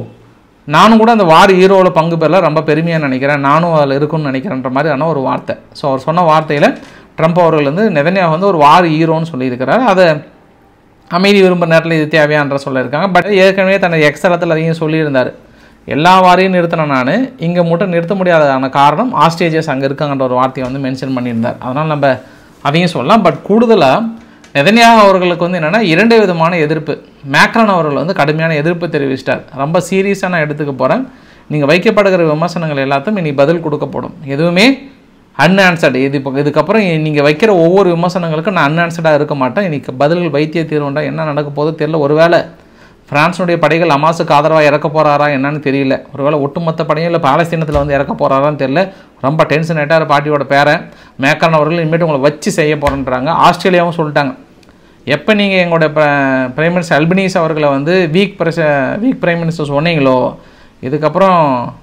நானும் கூட அந்த வார் ஹீரோவில் பங்கு பெறல, ரொம்ப பெருமையாக நினைக்கிறேன், நானும் அதில் இருக்குன்னு நினைக்கிறேன்ற மாதிரியான ஒரு வார்த்தை. ஸோ அவர் சொன்ன வார்த்தையில் ட்ரம்ப் அவர்கள் வந்து நெதன்யாகு வந்து ஒரு வார் ஹீரோன்னு சொல்லியிருக்கிறார். அதை அமைதி விரும்புகிற நேரத்தில் இது தேவையான்ற சொல்லியிருக்காங்க. பட் ஏற்கனவே தனது எக்ஸலத்தில் அதையும் சொல்லியிருந்தார், எல்லா வாரையும் நிறுத்தினேன் நான், இங்கே மட்டும் நிறுத்த முடியாததான காரணம் ஆஸ்ட்ரேஜியஸ் அங்கே இருக்காங்கன்ற ஒரு வார்த்தையை வந்து மென்ஷன் பண்ணியிருந்தார். அதனால் நம்ம அதையும் சொல்லலாம். பட் கூடுதலாக நெதன்யாகு அவர்களுக்கு வந்து என்னென்னா 2 விதமான எதிர்ப்பு. மேக்ரான் அவர்கள் வந்து கடுமையான எதிர்ப்பு தெரிவிச்சிட்டார், ரொம்ப சீரியஸாக நான் எடுத்துக்க போகிறேன், நீங்கள் வைக்கப்படுகிற விமர்சனங்கள் எல்லாத்தையும் இனி பதில் கொடுக்கப்படும், எதுவுமே அன்ஆன்சர்டு, இதுக்கப்புறம் நீங்கள் வைக்கிற ஒவ்வொரு விமர்சனங்களுக்கும் நான் அன்ஆன்சர்டாக இருக்க மாட்டேன், இன்றைக்கி பதில்கள் வைத்திய தீர்வுண்டா என்ன நடக்க போதோ தெரியல. ஒருவேளை பிரான்ஸுடைய படைகள் ஹமாஸுக்கு ஆதரவாக இறக்க போகிறாரா என்னன்னு தெரியல, ஒருவேளை ஒட்டுமொத்த படையும் இல்லை பாலஸ்தீனத்தில் வந்து இறக்க போகிறாரான்னு தெரியல. ரொம்ப டென்ஷன் ஆகிட்டார் பாட்டியோட பேரை. மேக்ரான் அவர்கள் இனிமேட்டு உங்களை வச்சு செய்ய போகிறேன்றாங்க. ஆஸ்திரேலியாவும் சொல்லிட்டாங்க, எப்போ நீங்கள் எங்களுடைய பிரைம் மினிஸ்டர் அல்பனீஸ் அவர்களை வந்து வீக் பிரைம் மினிஸ்டர் சொன்னீங்களோ, இதுக்கப்புறம்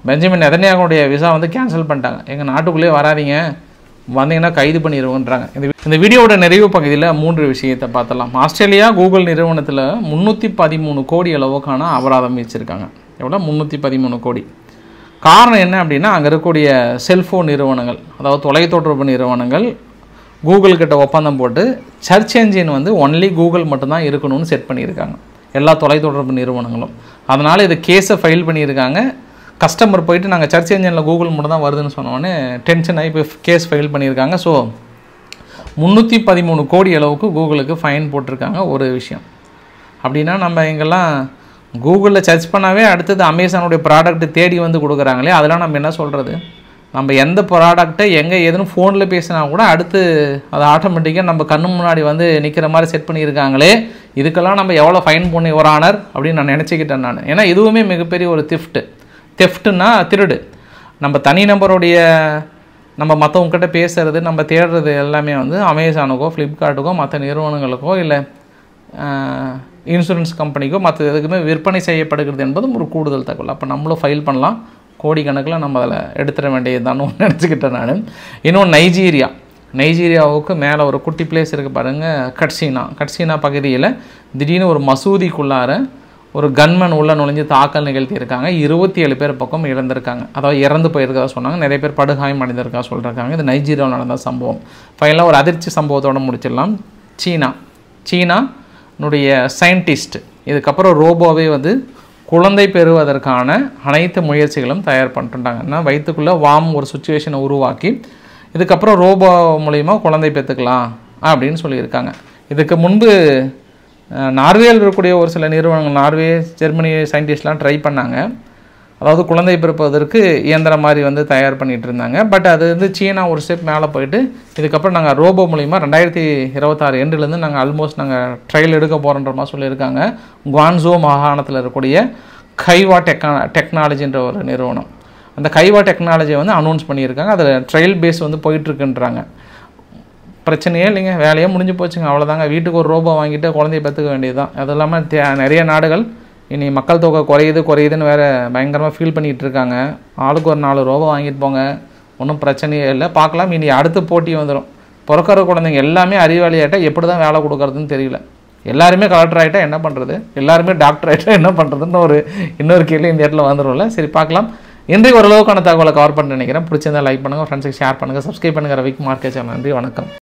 பெஞ்சமின் நெதன்யாகுடைய விசா வந்து கேன்சல் பண்ணிட்டாங்க, எங்கள் நாட்டுக்குள்ளேயே வராதிங்க, வந்தீங்கன்னா கைது பண்ணிடுவோன்றாங்க. இந்த வீடியோவோட நிறைவு பகுதியில் 3 விஷயத்தை பார்த்தலாம். ஆஸ்திரேலியா கூகுள் நிறுவனத்தில் 313 கோடி அளவுக்கான அபராதம் வச்சுருக்காங்க. எவ்வளோ? 313 கோடி. காரணம் என்ன அப்படின்னா, அங்கே இருக்கக்கூடிய செல்ஃபோன் நிறுவனங்கள், அதாவது தொலைத்தொடர்பு நிறுவனங்கள் கூகுள் கிட்ட ஒப்பந்தம் போட்டு சர்ச் என்ஜின் வந்து ஒன்லி கூகுள் மட்டும்தான் இருக்கணும்னு செட் பண்ணியிருக்காங்க எல்லா தொலைத்தொடர்பு நிறுவனங்களும். அதனால் இது கேஸை ஃபைல் பண்ணியிருக்காங்க. கஸ்டமர் போயிட்டு நாங்கள் சர்ச் என்ஜினில் கூகுள் மட்டும் தான் வருதுன்னு சொன்னோடனே டென்ஷன் ஆகி இப்போ கேஸ் ஃபைல் பண்ணியிருக்காங்க. ஸோ 313 கோடி அளவுக்கு கூகுளுக்கு ஃபைன் போட்டிருக்காங்க. ஒரு விஷயம் அப்படின்னா, நம்ம இங்கெல்லாம் கூகுளில் சர்ச் பண்ணாவே அடுத்தது அமேசானுடைய ப்ராடக்ட் தேடி வந்து கொடுக்குறாங்களே, அதெல்லாம் நம்ம என்ன சொல்கிறது? நம்ம எந்த ப்ராடக்ட்டை எங்கே எதுன்னு ஃபோனில் பேசினா கூட அடுத்து அது ஆட்டோமேட்டிக்காக நம்ம கண்ணு முன்னாடி வந்து நிற்கிற மாதிரி செட் பண்ணியிருக்காங்களே, இதுக்கெல்லாம் நம்ம எவ்வளோ ஃபைன் பண்ணி ஒரு ஆனர் அப்படின்னு நான் நினச்சிக்கிட்டேன் நான். ஏன்னா இதுவுமே மிகப்பெரிய ஒரு தெஃப்ட்டுன்னா திருடு. நம்ம தனி நம்பருடைய நம்ம மற்றவங்ககிட்ட பேசுகிறது, நம்ம தேடுறது எல்லாமே வந்து அமேசானுக்கோ ஃப்ளிப்கார்ட்டுக்கோ மற்ற நிறுவனங்களுக்கோ இல்லை இன்சூரன்ஸ் கம்பெனிக்கோ மற்ற எதுக்குமே விற்பனை செய்யப்படுகிறது என்பதும் ஒரு கூடுதல் தகவல். அப்போ நம்மளும் ஃபைல் பண்ணலாம், கோடிக்கணக்கில் நம்ம அதில் எடுத்துட வேண்டியது தான் நினச்சிக்கிட்டேன் நான். இன்னும் நைஜீரியாவுக்கு மேலே ஒரு குட்டி பிளேஸ் இருக்குது பாருங்கள், கட்சினா பகுதியில் திடீர்னு ஒரு மசூதிக்குள்ளார ஒரு கன்மேன் உள்ள நுழைஞ்சு தாக்கல் நிகழ்த்தியிருக்காங்க. 27 பேர் பக்கம் இறந்திருக்காங்க, அதாவது இறந்து போயிருக்கதா சொன்னாங்க. நிறைய பேர் படுகாயம் அடைந்திருக்கா சொல்லியிருக்காங்க. இது நைஜீரியாவில் நடந்த சம்பவம். ஃபைனலாக ஒரு அதிர்ச்சி சம்பவத்தோடு முடிச்சிடலாம். சீனானுடைய சயின்டிஸ்ட் இதுக்கப்புறம் ரோபோவே வந்து குழந்தை பெறுவதற்கான அனைத்து முயற்சிகளும் தயார் பண்ணிட்டுட்டாங்கன்னா, வயிற்றுக்குள்ளே ஒரு சுச்சுவேஷனை உருவாக்கி இதுக்கப்புறம் ரோபோ மூலிமா குழந்தை பெற்றுக்கலாம் அப்படின்னு சொல்லியிருக்காங்க. இதுக்கு முன்பு நார்வேயில் இருக்கக்கூடிய ஒரு சில நிறுவனங்கள், நார்வே, ஜெர்மனி சயின்டிஸ்ட்லாம் ட்ரை பண்ணாங்க. அதாவது குழந்தை பிறப்பதற்கு இயந்திரம் மாதிரி வந்து தயார் பண்ணிகிட்டு இருந்தாங்க. பட் அது வந்து சீனா ஒரு ஸ்டெப் மேலே போயிட்டு இதுக்கப்புறம் நாங்கள் ரோபோ மூலிமா 2026 எண்டுலேருந்து நாங்கள் ஆல்மோஸ்ட் நாங்கள் ட்ரையல் எடுக்க போகிறோன்ற மாதிரி சொல்லியிருக்காங்க. குவான்சோ மாகாணத்தில் இருக்கக்கூடிய கைவா டெக்னாலஜின்ற ஒரு நிறுவனம் அந்த கைவா டெக்னாலஜியை வந்து அனௌன்ஸ் பண்ணியிருக்காங்க. அதில் ட்ரையல் பேஸ் வந்து போயிட்டுருக்குன்றாங்க. பிரச்சனையே இல்லைங்க, வேலையே முடிஞ்சு போச்சுங்க, அவ்வளோதாங்க. வீட்டுக்கு ஒரு ரோபோ வாங்கிட்டு குழந்தைய பெற்றுக்க வேண்டியது தான். அது இல்லாமல் நிறைய நாடுகள் இனி மக்கள் தொகை குறையுதுன்னு வேறு பயங்கரமாக ஃபீல் பண்ணிகிட்டு இருக்காங்க. ஆளுக்கு ஒரு 4 ரோபோ வாங்கிட்டு போங்க, ஒன்றும் பிரச்சனையே இல்லை. பார்க்கலாம், இனி அடுத்த போட்டி வந்துடும். பிறக்கிற குழந்தைங்க எல்லாமே அறிவாளி ஆகிட்டால் எப்படி தான் வேலை கொடுக்குறதுன்னு தெரியல. எல்லாருமே கலெக்டர் ஆகிட்டா என்ன பண்ணுறது, எல்லாருமே டாக்டர் ஆகிட்டா என்ன பண்ணுறதுன்னு இன்னொரு கேள்வி இந்த இடத்துல வந்துடும்ல. சரி, பார்க்கலாம். இன்றைக்கு ஓரளவுக்கான தகவலை கவர் பண்ண நினைக்கிறேன். பிடிச்சிருந்தா லைக் பண்ணுங்கள், ஃப்ரெண்ட்ஸுக்கு ஷேர் பண்ணுங்கள், சப்ஸ்கிரைப் பண்ணுங்கள். ரவிக்குமார் சேனல். நன்றி, வணக்கம்.